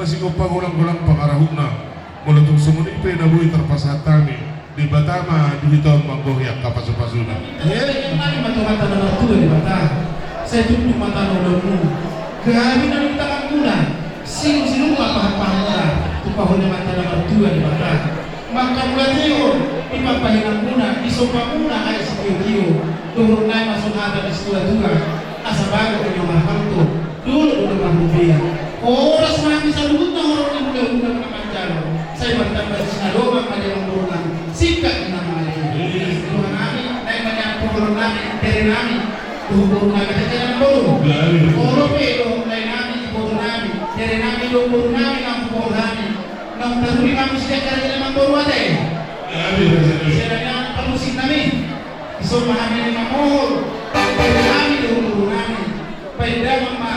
masing upagulang-gulang pangarahuna mula itong sumunipin na buhay terpasatami di Batama di hitong manggohyak kapasupasuna. Yang mari mata-mata na tuwa di bata. Saya tutup mata nolomu. Kami na tangan muna. Sino papahapahan muna. Tupahon na mata na tuwa di bata. Maka mula tiyo, ipapahinang muna, isopa muna ay sa tiyo. Turun na masuk ada di setua-tua. Asa bago ko yung mahamto. Dulu mahubia. Oras marami sa lubot na orang yang muda-muda makamanjalo. Saya bertambah di sinalobang pada yang turunan. Sikat na mga Tuhan namin, dahil manyapukulong namin, dari namin, tuhupuro namin, at kaya ng bolo. Puro pero, dahil namin, ipuro namin, dari namin, tuhupuro namin, ang pupuro namin. Nang taruli kami siya, kaya nila ng bolo ate. Siya na ang palusik namin. Isumahan namin ng mamuhol. Dari namin, tuhupuro namin. Paidamang ma.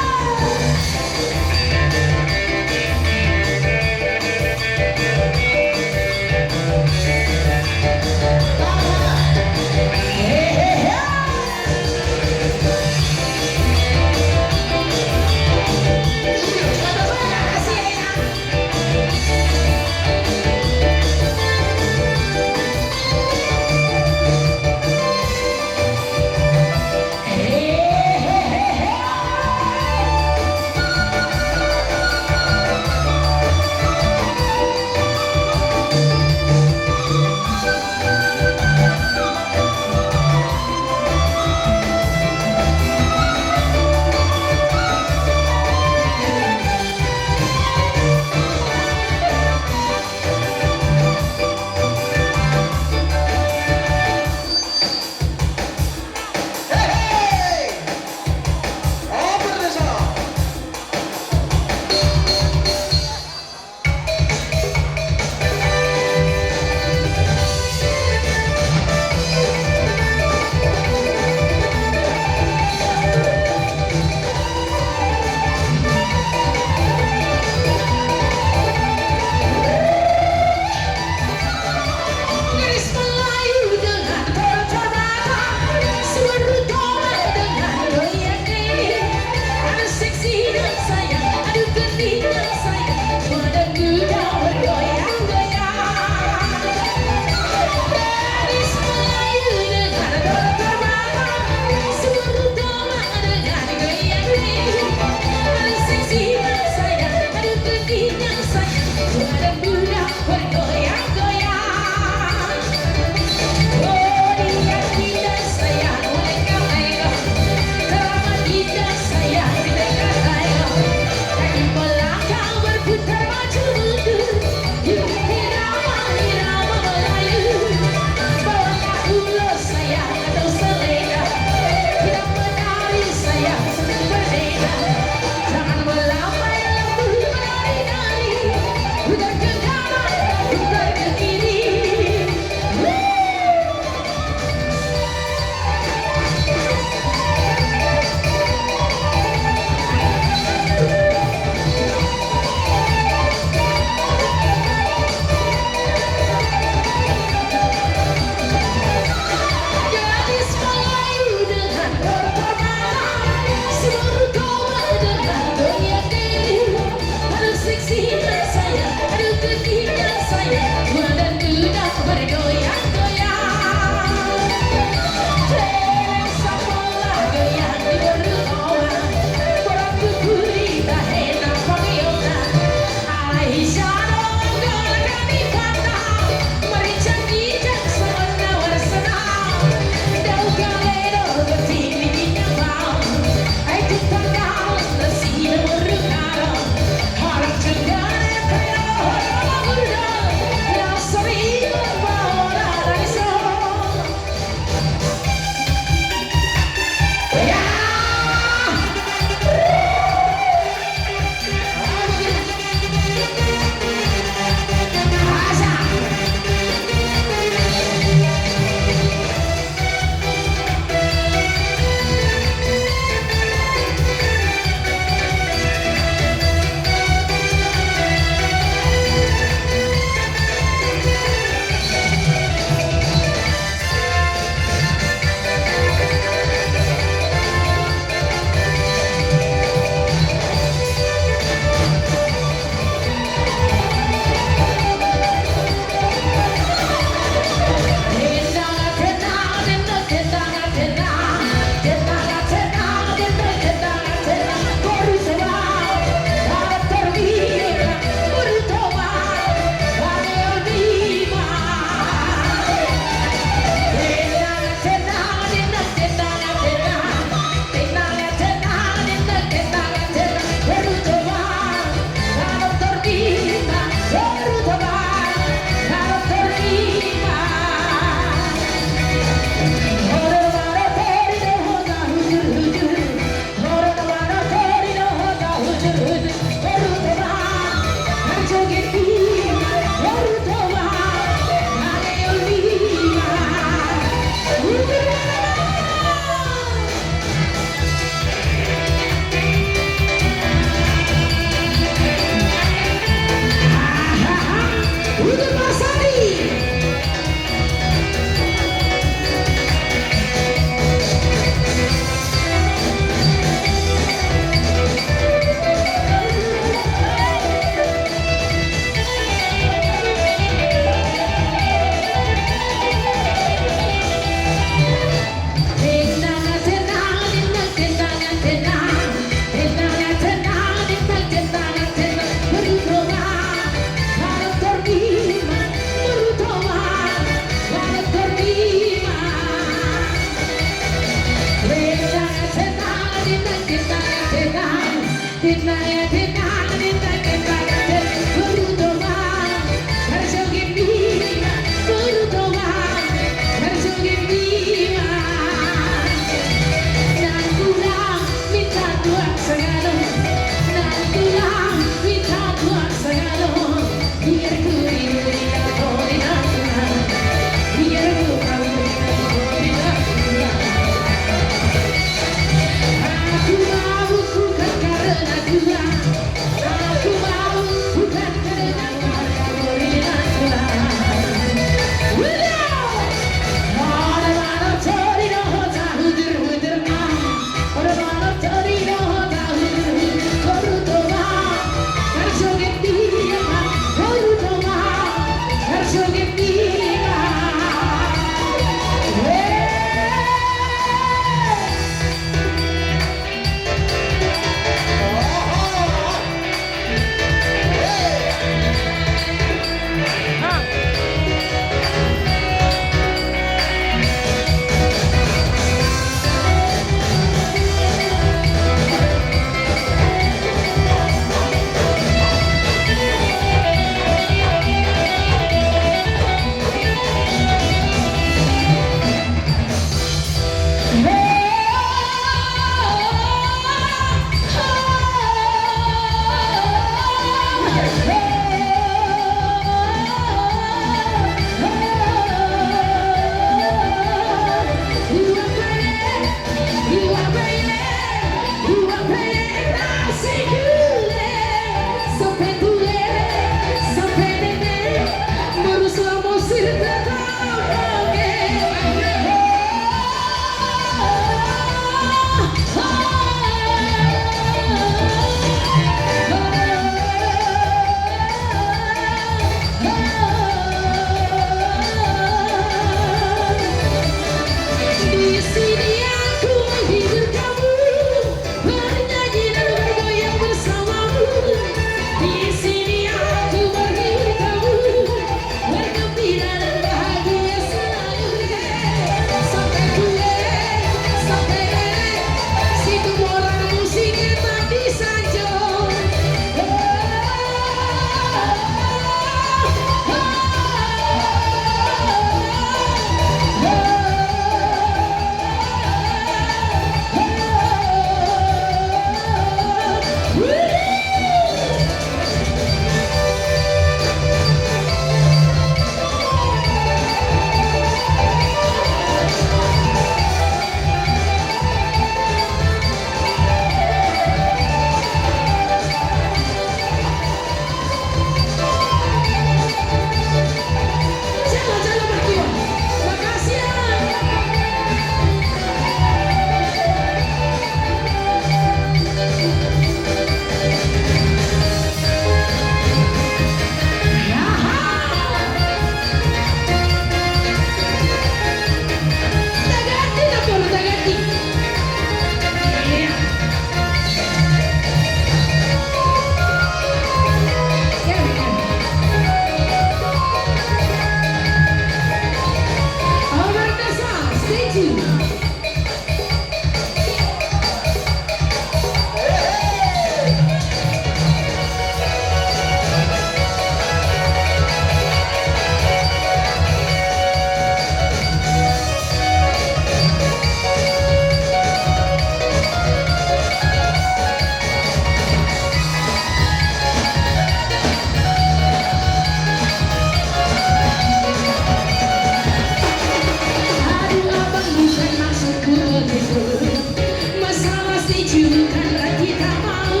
bukanlah kita mau.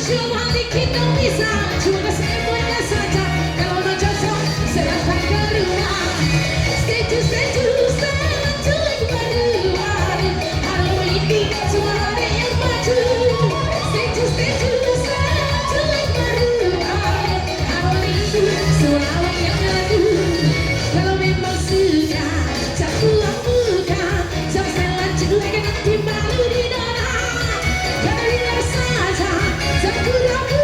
Cuma kita bisa, cuma semuanya saja. Kalau tak cocok, silahkan keluar. Stay to yang berdua. Kalau ini semua ada yang maju. Stay to yang berdua. Kalau ini semua ada yang maju. Kalau memang sudah tak pulang muka, jangan lanjutkan nanti malu di dada. Jangan bilang saja tak pulang muka.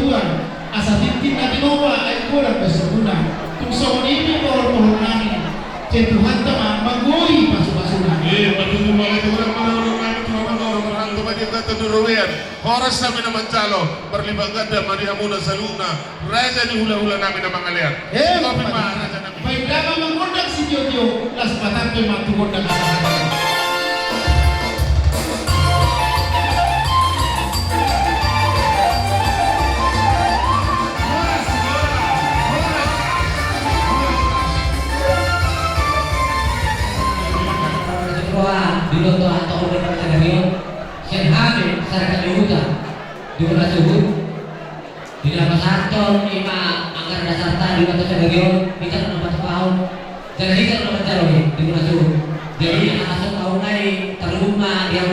Tuhan asa titin natin nawa ay kurang berseguna tung soon ini pohon-pohon namin Tuhan teman magui pasuk-pasukan Matutuwa mga ito lang manunong namin mga orang tumadik na tunuruyan. Oras namin naman calo, berlibang ganda, manihamuna sa luna, raja di hula-hula namin ang mga liyan. Kopi pa, raja namin. baik dapat mengundang si Jojo las patante matungundang kasalanan Dito atau oleh Kagamion Sen Hamid Saraka Yuda di Kota Subuh di dalam satu lima anggaran dasar tadi Kota Kagamion kita nomor tahun jadi kita nomor calon di Kota Subuh jadi asal tahun ini terluma yang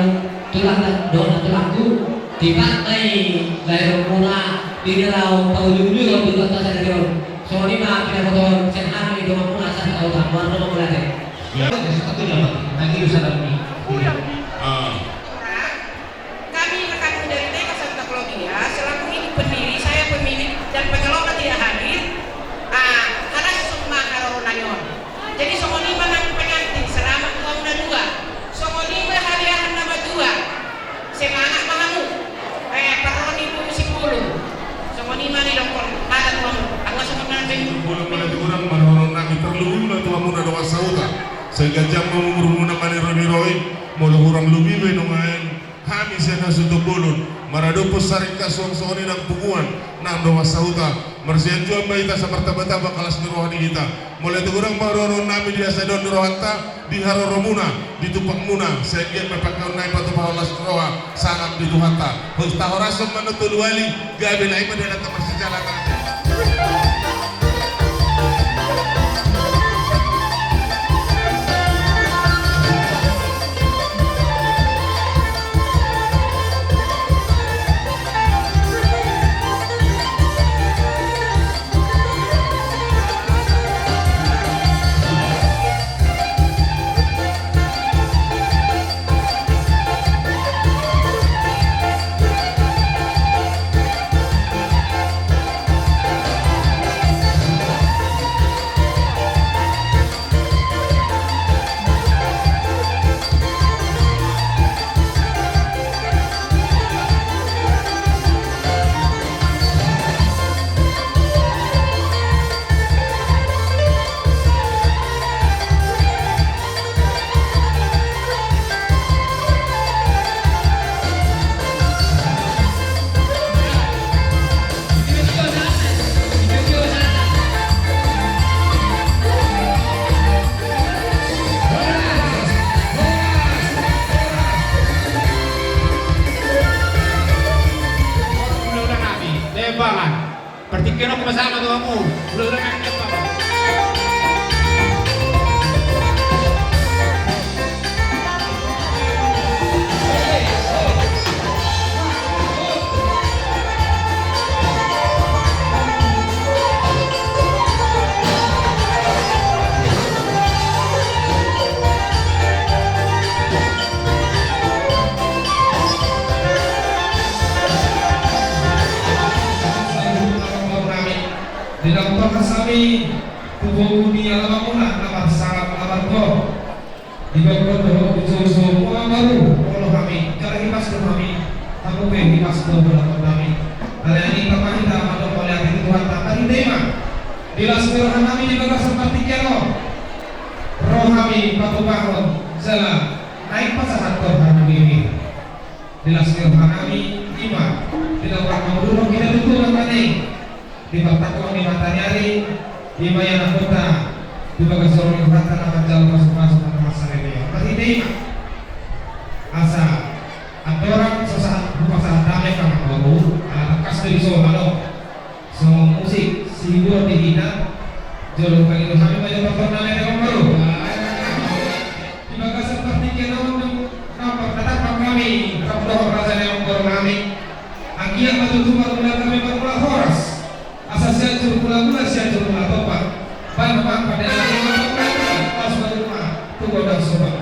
tulang dan tulangku dipakai dari rumah di dalam tahun di Kota Kagamion soalnya kita foto Sen Hamid di rumah asal tahun tahun nomor berapa ya satu dapat lagi bisa dapat Kami rekan dari TK Santa Claudia selaku ini pendiri, saya pemilik dan pengelola tidak hadir. Karena semua karo nanyon. Jadi songoni menang pengantin selamat 2 songoni hadiah nama 2 semangat mahamu paroni musik bulu songoni mani dokter ada kamu aku sama nanti Bulan pada kurang marahorong namin terluhun na tuwa muna doa sauta. Sehingga jam mamumurumuna mani roni-roi mula hurang lumibe nungain kami siya na sutubulun maradupos saring kasuang-suang ng punguan na doa sauta marsiyan juang ba ita sa martaba-taba kalas nirohan kita mula kurang marahorong namin diya sa doon nirohanta di haroro muna ditupak muna sehingga may pagkaunay patupahalas niroha sangat dituhanta hustahorasong manutulwali gabi na iman na natamar sa jalan natin. Pertikan aku bersama kamu. Udah ngangkat apa? Dilakukan kasami tubuh dunia lama muna nama sangat amat ko dibawa doh dijoso pulang baru kalau kami cara himas kami aku pengen himas doh belakang kami kali ini kami tidak ada oleh hati Tuhan tak tadi tema bila sekarang kami dibawa seperti kero roh kami batu bangun sela naik pasangan Tuhan kami bila sekarang kami lima tidak orang mau kita tutup kami di bakta ko ni matanyari di maya na kota di bagasorong ng kata na kadal masuk-masuk na masarili pati di asa at orang sa bukasan dami kang bago kas dari so so musik siguro di hina jolo kang ito kami may bakta na may baru di bagasan pati keno nampak tatapang kami kapdoh rasa yang kami ang iya matutuwa mula kami pagmula horas asasnya curpula-pula siya curpula topak bapak pada hari pas rumah tuh godang sobat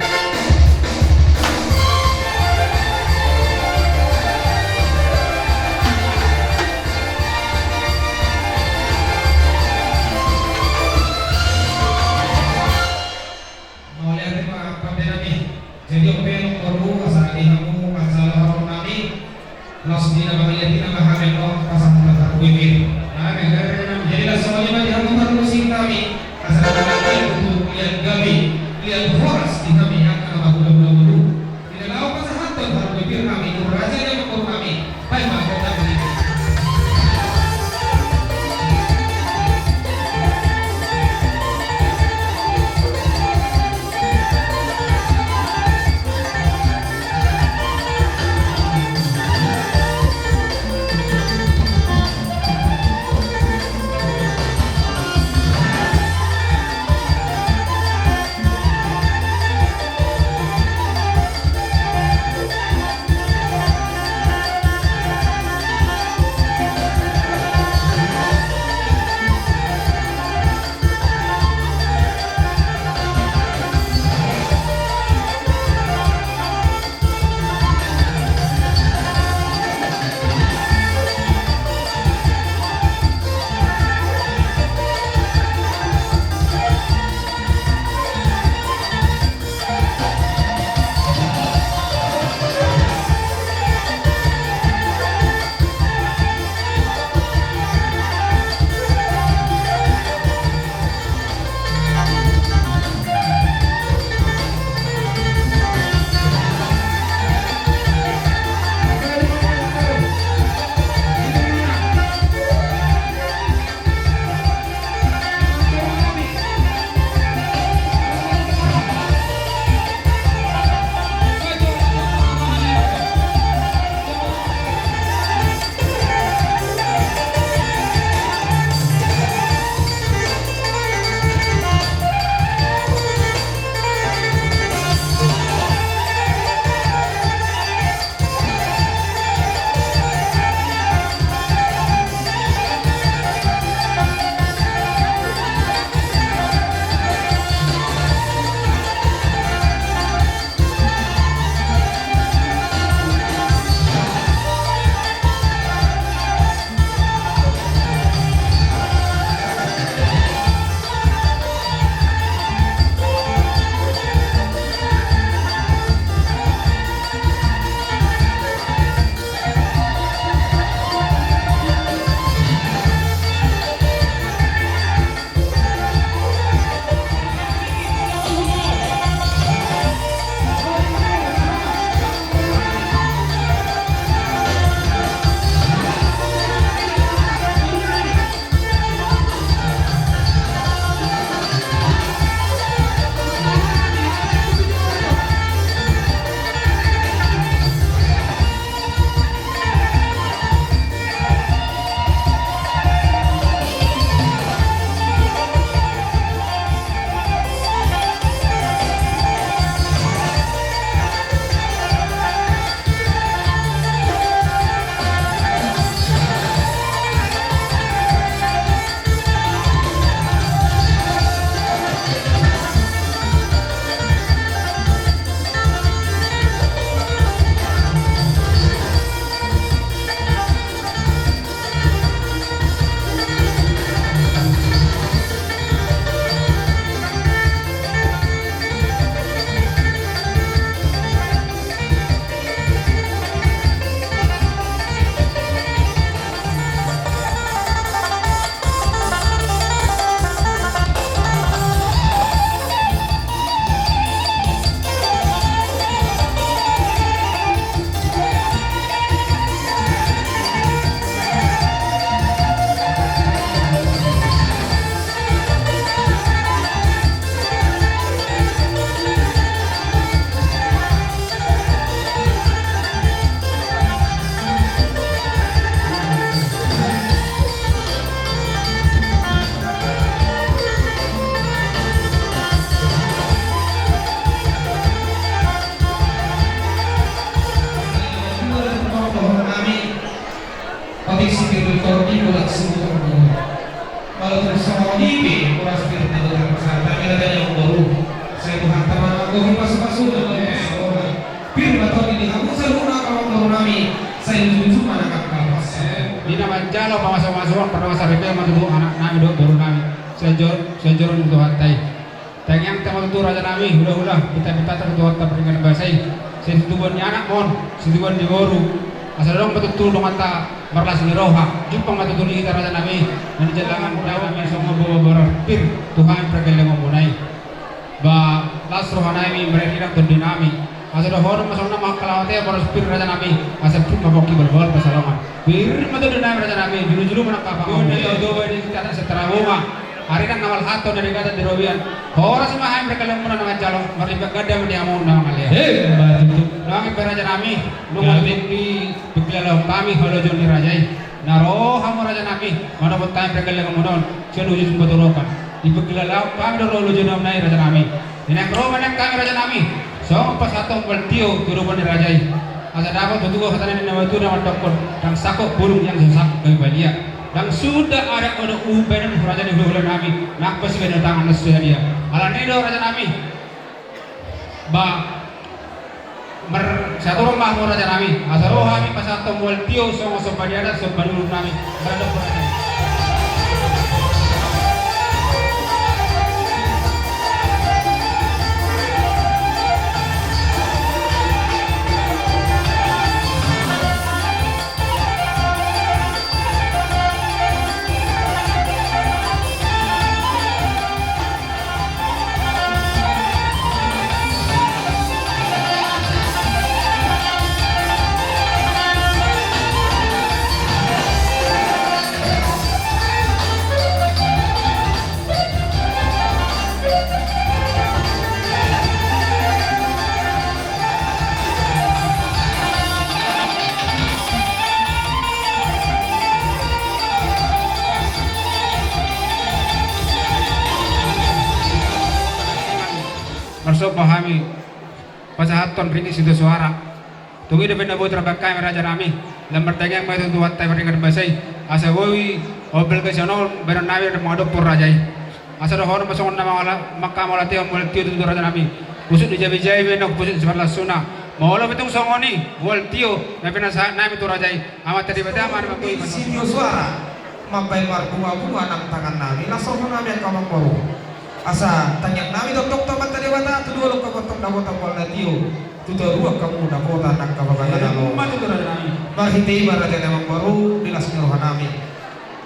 terus sama ini kurang spirit itu kan kesehatan kita tanya yang baru saya Tuhan teman aku masuk bir atau ini aku selalu kalau baru nami saya jujur mana kapas Di nama jalo pamasok-masok pernah saripel matutu anak nami do baru nami. Sejor untuk hatai. Tanyang tema tu raja nami udah kita tertuat peringatan bahasai. Situan anak mon, situan di baru. Asal dong betul dong kata berlas ni roha. Jumpa matutu ni kita raja nami dan jalangan dawa mi semua bawa bir Tuhan perkelang mengunai. Ba las roha nami mereka tu dinami. Asal dah orang masuk nama kalawate baru bir raja nami. Asal pun maboki berbal pasalaman. Bir matu dinami raja nami juru mana kapang. Do ini kita setara rumah. Hari nang nawal hato dari kata dirobian. Horas mah mereka lemu nama calon mereka gada mendiamu nama kalian. Batu. Nang raja nami nungal di pikiran kami halo joni rajai. Naro hamu raja nami mana pun time mereka lemu non. Cian uji jumpa turokan. Di pikiran kami dulu joni nai raja nami. Ini kro mana kami raja nami. So pas satu bertio turuban dirajai. Asa dapat betul kata nama itu nama dokter dan sakok burung yang sesak ke balia. Dan sudah ada ubenan raja di bulan nami. Nak pasti kena tangan nasi dia. Alam ini do raja nami. Satu rumah mau raja nami. Asa roh kami pas satu bertio so padiada so baru nami. Berada raja. Masuk pahami pasahaton rini situ suara tungi depan nabo terbakai raja nami lembar tengeng mai tu wat tai peringkat basai asa woi obel ke sono beran nawi de modo pur rajai asa dohor masuk nama wala makam wala teo mul tio tu raja nami usut di jabi jai benok pusut sebelah suna maulo betung songoni wal tio napena sa nami tu rajai amat tadi beda mana makui situ suara mapai bunga nang tangan nami langsung nami yang kamang baru asa tanya nami dokter mata dewata tu dua lokal potong dawata polda tio tu dua kamu dawata nak kabagan namo matu tu raja nami marhiti baraja namang baru dilas rohan nami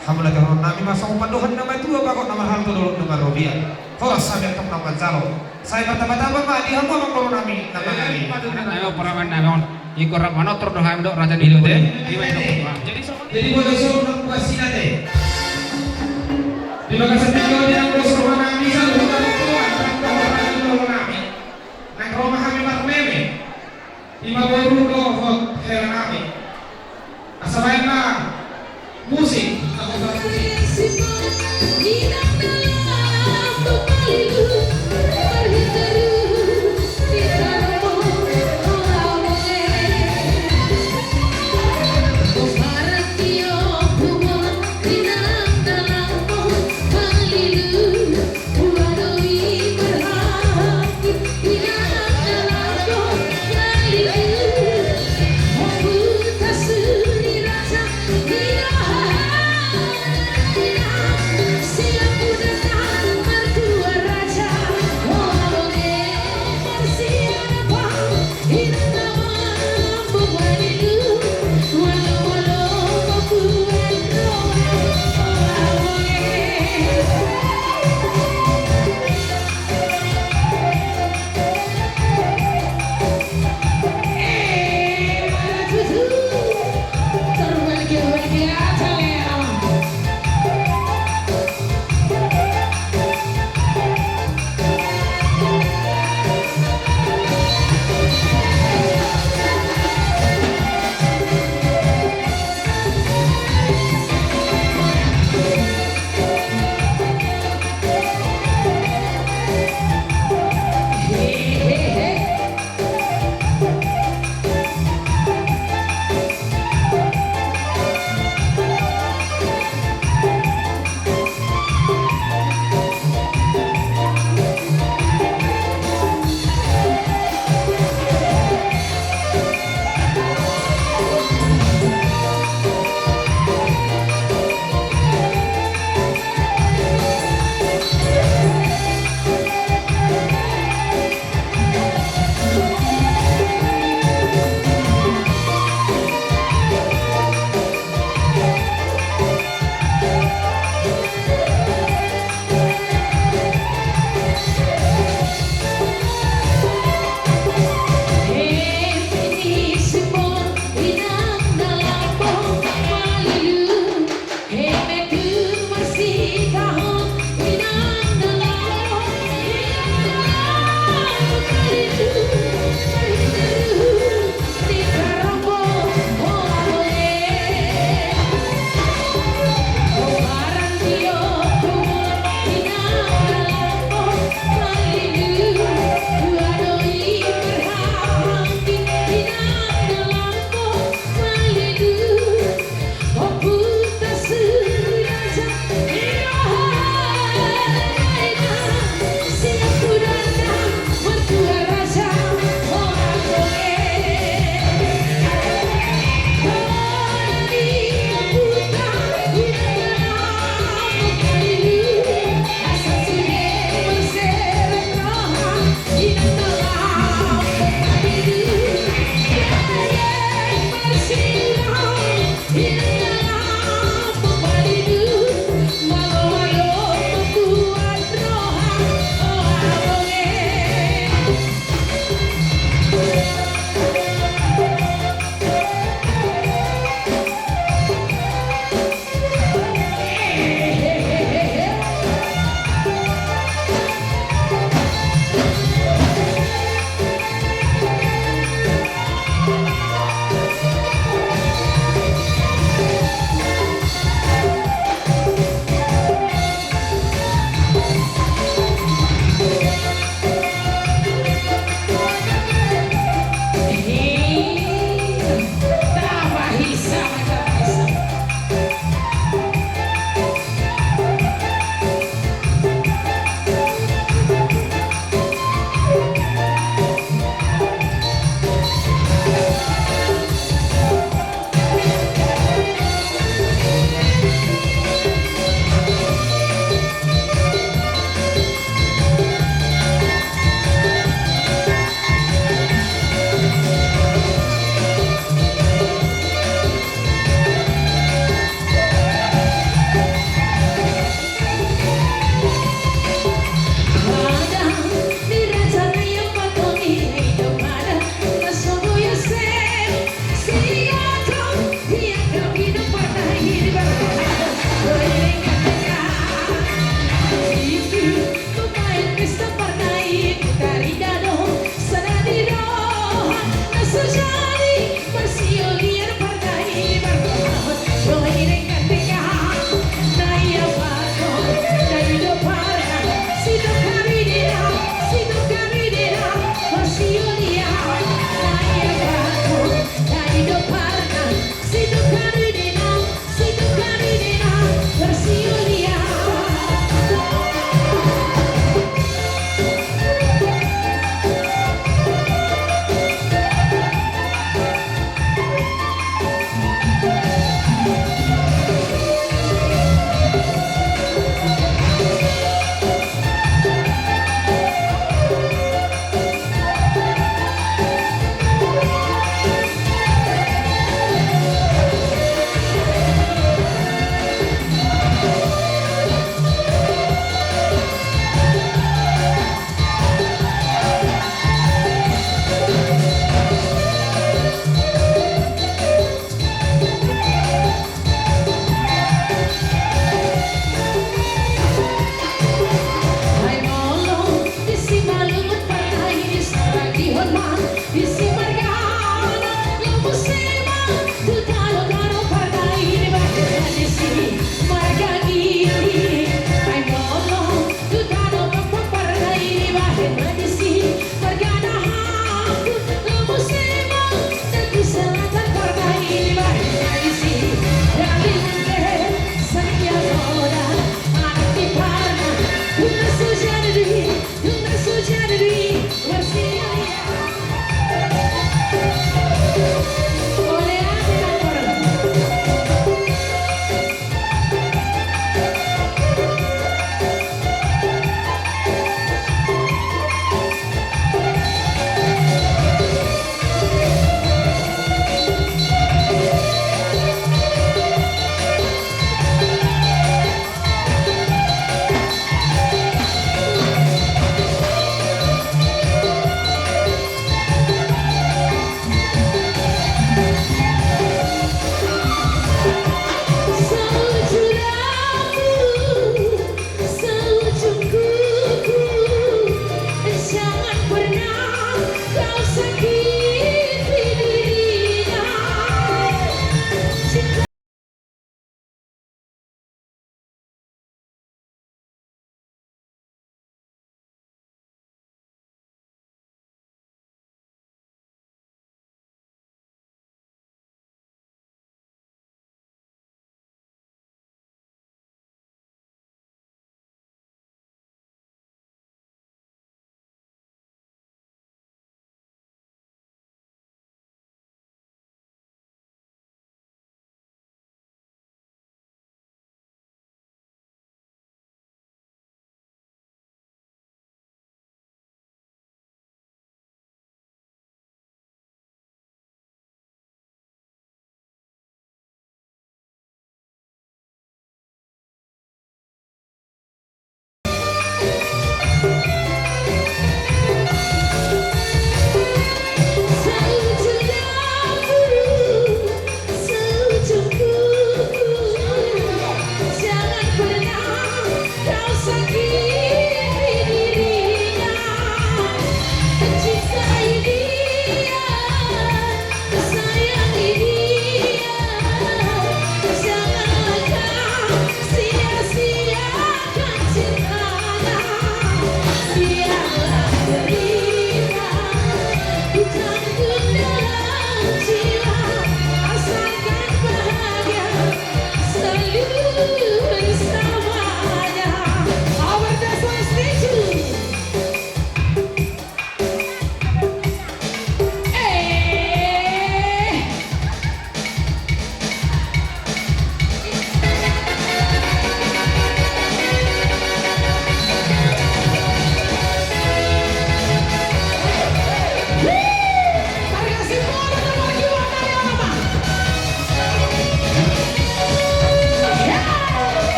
hamla rohan nami masang panduhan nama itu bakot nama hal tu dulu nama robia horas sampai tok nama jalo saya mata-mata apa di hal namang baru nami nama nami ayo perawan nami ikut mana tur doham dok raja nilu deh jadi boleh suruh nak buat sila deh terima kasih tinggal yang rohan nami selalu rumah kami marmeme lima baru dohot heran kami asalainna musik Hallelujah.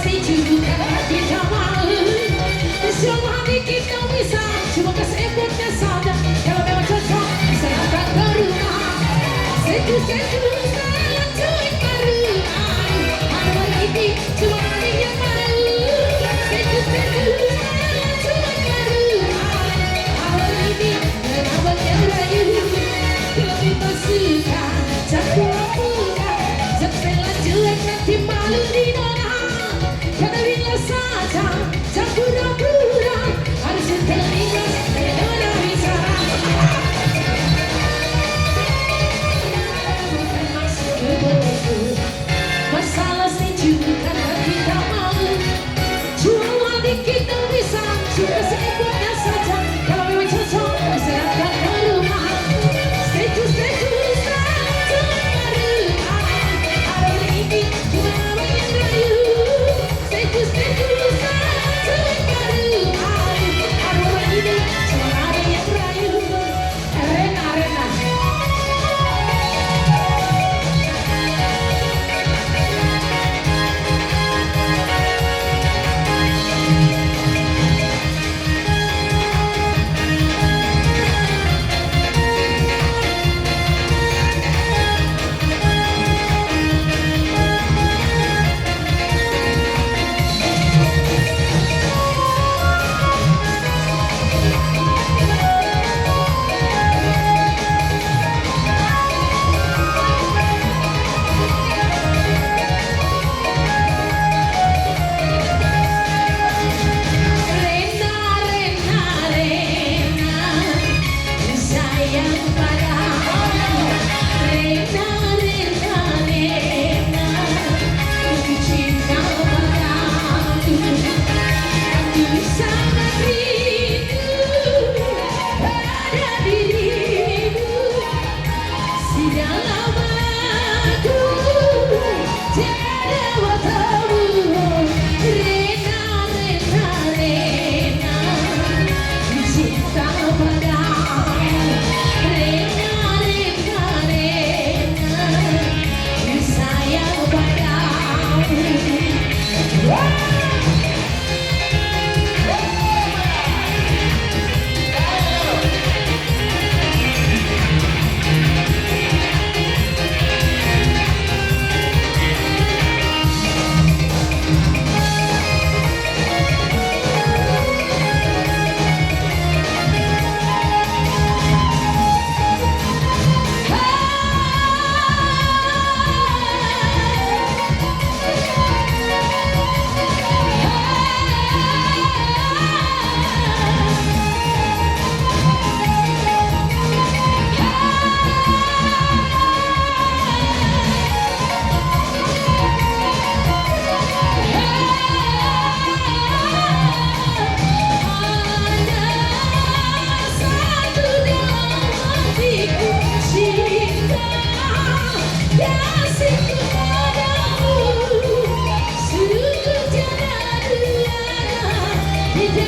setuju karena kita mau. Semua hati kita bisa, cuma kesebutnya saja. Kalau memang cocok, bisa datang ke rumah. Setuju, selamat cuy ke rumah. Hari ini cuma hari yang mau. Setuju, selamat cuy ke rumah. Hari ini kenapa yang rayu? Lebih bersuka, jangan pura. Jangan cuek nanti malu di nona. Kata bila saja, jangan pura-pura. Harus terlihat nona bicara. Bukan maksud begitu. Masalah setuju karena kita mau. Cuma di kita bisa, cuma seekatnya saja. Kalau memang cocok, bisa datang ke rumah. Setuju, selamat cuy ke rumah. Hari ini cuma bagian rayu. Setuju, selamat cuy ke rumah. Hari ini cuma ada yang rayu. Arena. Rena, sayang padamu. Rena, aku cinta padamu. Aku sangat rindu pada dirimu. Dalam aku tiada bertemu. Rena, ku cinta padamu. Rena, ku sayang padamu. Di